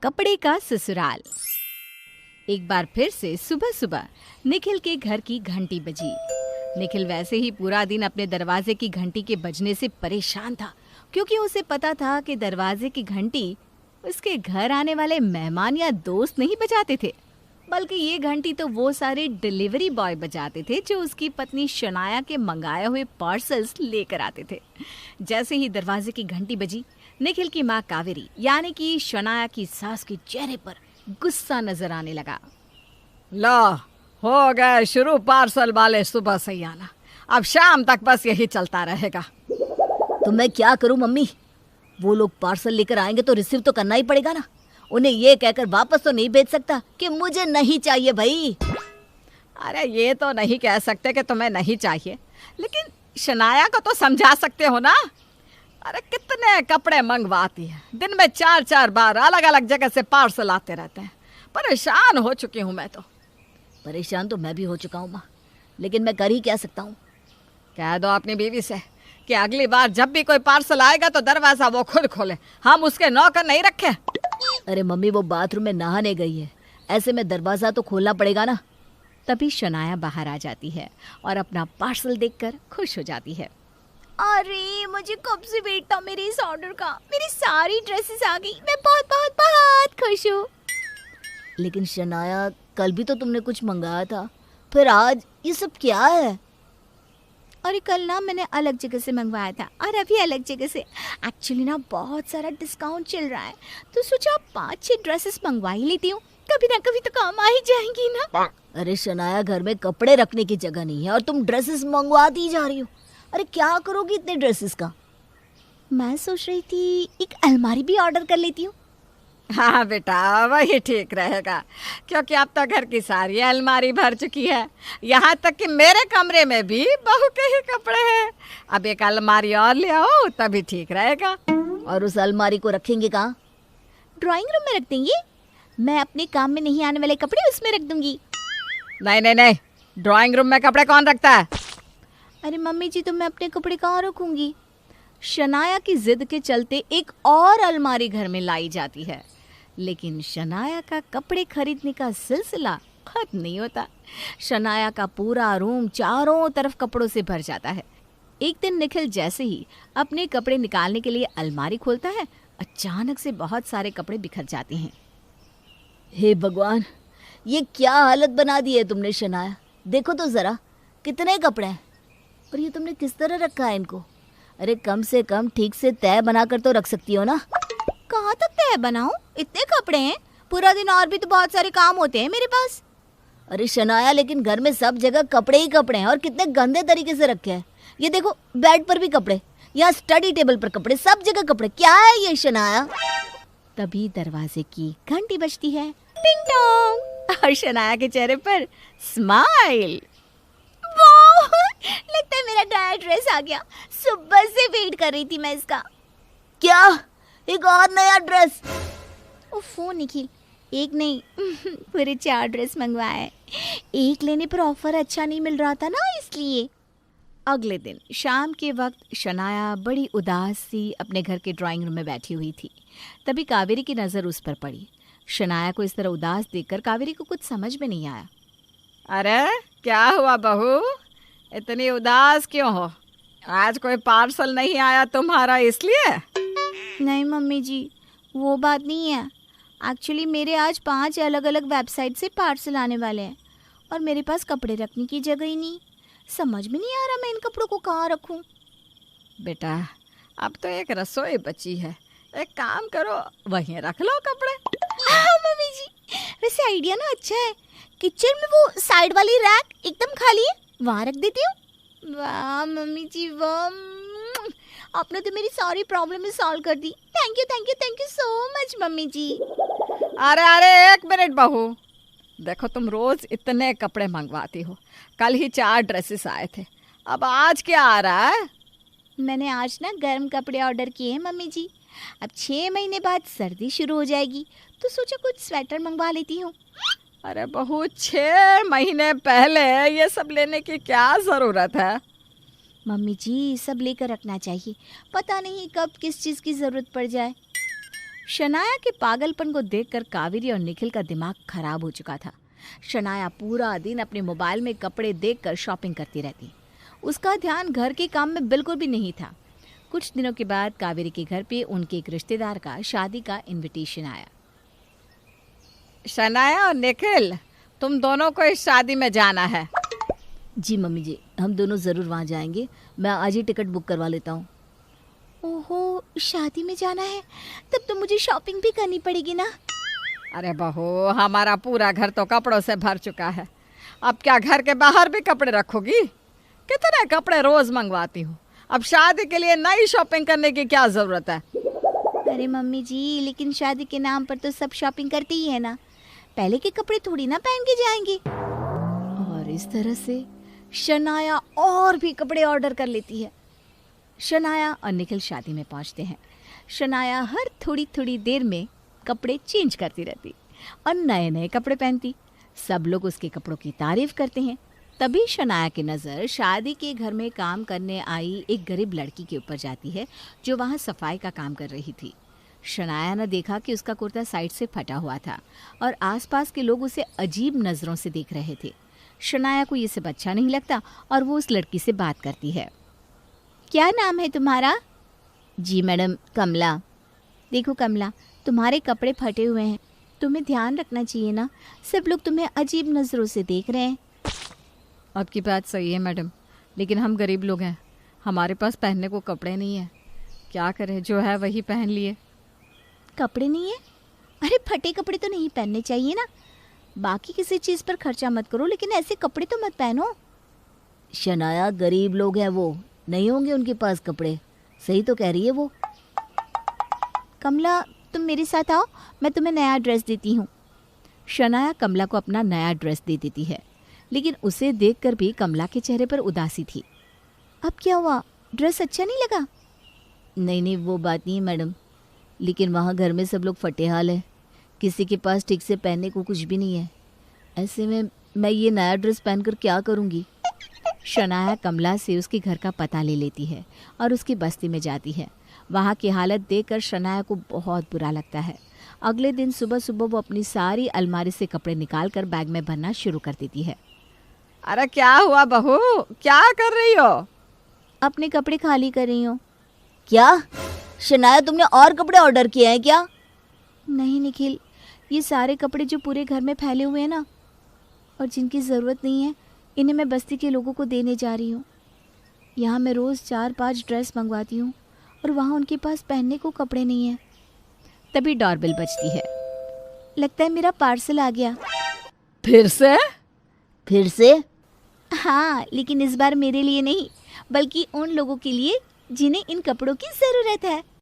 कपड़े का ससुराल। एक बार फिर से सुबह सुबह निखिल के घर की घंटी बजी। निखिल वैसे ही पूरा दिन अपने दरवाजे की घंटी के बजने से परेशान था, क्योंकि उसे पता था कि दरवाजे की घंटी उसके घर आने वाले मेहमान या दोस्त नहीं बजाते थे, बल्कि ये घंटी तो वो सारे डिलीवरी बॉय बजाते थे जो उसकी पत्नी शनाया के मंगाए हुए पार्सल्स लेकर आते थे। जैसे ही दरवाजे की घंटी बजी, निखिल की माँ कावेरी यानी कि शनाया की सास के चेहरे पर गुस्सा नजर आने लगा। लो, हो गए शुरू पार्सल वाले सुबह से ही आना। अब शाम तक बस यही चलता रहेगा। तो मैं क्या करूं मम्मी? वो लोग पार्सल लेकर आएंगे तो रिसीव तो करना ही पड़ेगा ना। उन्हें ये कहकर वापस तो नहीं भेज सकता कि मुझे नहीं चाहिए भाई। अरे ये तो नहीं कह सकते कि तुम्हें नहीं चाहिए, लेकिन शनाया को तो समझा सकते हो ना। अरे कितने कपड़े मंगवाती है, दिन में 4-4 बार अलग अलग जगह से पार्सल आते रहते हैं। परेशान हो चुकी हूँ मैं तो। परेशान तो मैं भी हो चुका हूँ माँ, लेकिन मैं कर ही क्या सकता हूँ। कह दो अपनी बीवी से कि अगली बार जब भी कोई पार्सल आएगा तो दरवाजा वो खुद खोले, हम उसके नौकर नहीं रखे। अरे मम्मी, वो बाथरूम में नहाने गई है, ऐसे में दरवाजा तो खोलना पड़ेगा ना। तभी शनाया बाहर आ जाती है और अपना पार्सल देखकर खुश हो जाती है। अरे मुझे कब से वेट था मेरे इस ऑर्डर का। मेरी सारी ड्रेसेस आ गई, मैं बहुत बहुत बहुत खुश हूँ। लेकिन शनाया, कल भी तो तुमने कुछ मंगाया था, फिर आज ये सब क्या है? और कल ना मैंने अलग जगह से मंगवाया था और अभी अलग जगह से। एक्चुअली ना बहुत सारा डिस्काउंट चल रहा है, तो सोचा 5-6 ड्रेसेस मंगवा ही लेती हूँ, कभी ना कभी तो काम आ ही जाएंगी ना। अरे शनाया, घर में कपड़े रखने की जगह नहीं है और तुम ड्रेसेस मंगवाती जा रही हो। अरे क्या करोगी इतने ड्रेसेस का? मैं सोच रही थी एक अलमारी भी ऑर्डर कर लेती हूँ। हाँ बेटा, वही ठीक रहेगा, क्योंकि अब तो घर की सारी अलमारी भर चुकी है। यहाँ तक कि मेरे कमरे में भी बहू के ही कपड़े हैं। अब एक अलमारी और ले आओ तभी ठीक रहेगा। और उस अलमारी को रखेंगे कहाँ? ड्राइंग रूम में रख देंगे। मैं अपने काम में नहीं आने वाले कपड़े उसमें रख दूंगी। नहीं नहीं नहीं, ड्राइंग रूम में कपड़े कौन रखता है? अरे मम्मी जी, तो मैं अपने कपड़े कहाँ रखूंगी? शनाया की जिद के चलते एक और अलमारी घर में लाई जाती है, लेकिन शनाया का कपड़े खरीदने का सिलसिला खत्म नहीं होता। शनाया का पूरा रूम चारों तरफ कपड़ों से भर जाता है। एक दिन निखिल जैसे ही अपने कपड़े निकालने के लिए अलमारी खोलता है, अचानक से बहुत सारे कपड़े बिखर जाते हैं। हे भगवान, ये क्या हालत बना दी है तुमने शनाया। देखो तो जरा, कितने कपड़े हैं और ये तुमने किस तरह रखा है इनको। अरे कम से कम ठीक से तय बनाकर तो रख सकती हो ना। कहाँ तक तय बनाऊं? इतने कपड़े हैं, पूरा दिन और भी तो बहुत सारे काम होते हैं मेरे पास। अरे शनाया, लेकिन घर में सब जगह कपड़े ही कपड़े हैं और कितने गंदे तरीके से रखे हैं। ये देखो, बेड पर भी कपड़े, यहाँ स्टडी टेबल पर कपड़े, सब जगह कपड़े। क्या है ये शनाया? तभी दरवाजे की घंटी बजती है, टिंग टोंग, और शनाया के चेहरे पर स्माइल। लगता है मेरा नया ड्रेस आ गया। सुबह से वेट कर रही थी मैं इसका। क्या? एक और नया ड्रेस? ओफो निखिल, एक नहीं पूरे 4 ड्रेस मंगवाए। एक लेने पर ऑफर अच्छा नहीं मिल रहा था ना, इसलिए। अगले दिन शाम के वक्त शनाया बड़ी उदास सी अपने घर के ड्राइंग रूम में बैठी हुई थी। तभी कावेरी की नज़र उस पर पड़ी। शनाया को इस तरह उदास देखकर कावेरी को कुछ समझ में नहीं आया। अरे क्या हुआ बहू, इतनी उदास क्यों हो? आज कोई पार्सल नहीं आया तुम्हारा इसलिए? नहीं मम्मी जी, वो बात नहीं है। एक्चुअली मेरे आज 5 अलग अलग वेबसाइट से पार्सल आने वाले हैं और मेरे पास कपड़े रखने की जगह ही नहीं। समझ में नहीं आ रहा मैं इन कपड़ों को कहाँ रखूं। बेटा, अब तो एक रसोई बची है, एक काम करो, वहीं रख लो कपड़े। हाँ मम्मी जी, वैसे आइडिया ना अच्छा है। किचन में वो साइड वाली रैक एकदम खाली है, वहाँ रख देती हूँ। वाह मम्मी जी वाह, आपने तो मेरी सारी प्रॉब्लम सॉल्व कर दी। Thank you thank you thank you so much mummy ji. अरे अरे, एक मिनट बहू, देखो तुम रोज इतने कपड़े मंगवाती हो, कल ही 4 ड्रेसेस आए थे, अब आज क्या आ रहा है? मैंने आज ना गर्म कपड़े ऑर्डर किए हैं मम्मी जी। अब 6 महीने बाद सर्दी शुरू हो जाएगी, तो सोचा कुछ स्वेटर मंगवा लेती हूँ। अरे बहू, 6 महीने पहले ये सब लेने की क्या ज़रूरत है? मम्मी जी, सब लेकर रखना चाहिए, पता नहीं कब किस चीज़ की ज़रूरत पड़ जाए। शनाया के पागलपन को देखकर कावेरी और निखिल का दिमाग खराब हो चुका था। शनाया पूरा दिन अपने मोबाइल में कपड़े देखकर शॉपिंग करती रहती। उसका ध्यान घर के काम में बिल्कुल भी नहीं था। कुछ दिनों के बाद कावेरी के घर पे उनके एक रिश्तेदार का शादी का इनविटेशन आया। शनाया और निखिल, तुम दोनों को इस शादी में जाना है। जी मम्मी जी, हम दोनों ज़रूर वहाँ जाएंगे। मैं आज ही टिकट बुक करवा लेता हूँ। ओहो, शादी में जाना है, तब तो मुझे शॉपिंग भी करनी पड़ेगी ना। अरे बहू, हमारा पूरा घर तो कपड़ों से भर चुका है। अब क्या घर के बाहर भी कपड़े रखोगी? कितने कपड़े रोज मंगवाती हूँ। अब शादी के लिए नई शॉपिंग करने की क्या जरूरत है? अरे मम्मी जी, लेकिन शादी के नाम पर तो सब शॉपिंग करते ही है ना। पहले के कपड़े थोड़ी ना पहन के जाएंगे। और इस तरह से शनाया और भी कपड़े ऑर्डर कर लेती है। शनाया और निखिल शादी में पहुंचते हैं। शनाया हर थोड़ी थोड़ी देर में कपड़े चेंज करती रहती और नए नए कपड़े पहनती। सब लोग उसके कपड़ों की तारीफ करते हैं। तभी शनाया की नज़र शादी के घर में काम करने आई एक गरीब लड़की के ऊपर जाती है, जो वहाँ सफाई का काम कर रही थी। शनाया ने देखा कि उसका कुर्ता साइड से फटा हुआ था और आसपास के लोग उसे अजीब नज़रों से देख रहे थे। शनाया को ये सब अच्छा नहीं लगता और वो उस लड़की से बात करती है। क्या नाम है तुम्हारा? जी मैडम, कमला। देखो कमला, तुम्हारे कपड़े फटे हुए हैं, तुम्हें ध्यान रखना चाहिए ना। सब लोग तुम्हें अजीब नज़रों से देख रहे हैं। आपकी बात सही है मैडम, लेकिन हम गरीब लोग हैं, हमारे पास पहनने को कपड़े नहीं है। क्या करें, जो है वही पहन लिए। कपड़े नहीं है? अरे फटे कपड़े तो नहीं पहनने चाहिए ना। बाकी किसी चीज़ पर खर्चा मत करो, लेकिन ऐसे कपड़े तो मत पहनो। शनाया, गरीब लोग हैं वो, नहीं होंगे उनके पास कपड़े। सही तो कह रही है वो। कमला, तुम मेरे साथ आओ, मैं तुम्हें नया ड्रेस देती हूँ। शनाया कमला को अपना नया ड्रेस दे देती है, लेकिन उसे देखकर भी कमला के चेहरे पर उदासी थी। अब क्या हुआ, ड्रेस अच्छा नहीं लगा? नहीं नहीं, वो बात नहीं है मैडम, लेकिन वहाँ घर में सब लोग फटे हाल है। किसी के पास ठीक से पहनने को कुछ भी नहीं है। ऐसे में मैं ये नया ड्रेस पहनकर क्या करूँगी? शनाया कमला से उसके घर का पता ले लेती है और उसकी बस्ती में जाती है। वहाँ की हालत देखकर शनाया को बहुत बुरा लगता है। अगले दिन सुबह सुबह वो अपनी सारी अलमारी से कपड़े निकालकर बैग में भरना शुरू कर देती है। अरे क्या हुआ बहू, क्या कर रही हो? अपने कपड़े खाली कर रही हूँ। क्या शनाया, तुमने और कपड़े ऑर्डर किए हैं क्या? नहीं निखिल, ये सारे कपड़े जो पूरे घर में फैले हुए हैं ना, और जिनकी ज़रूरत नहीं है, इन्हें मैं बस्ती के लोगों को देने जा रही हूँ। यहाँ मैं रोज़ 4-5 ड्रेस मंगवाती हूँ और वहाँ उनके पास पहनने को कपड़े नहीं हैं। तभी डोरबेल बजती है। लगता है मेरा पार्सल आ गया। फिर से? फिर से? हाँ, लेकिन इस बार मेरे लिए नहीं, बल्कि उन लोगों के लिए जिन्हें इन कपड़ों की ज़रूरत है।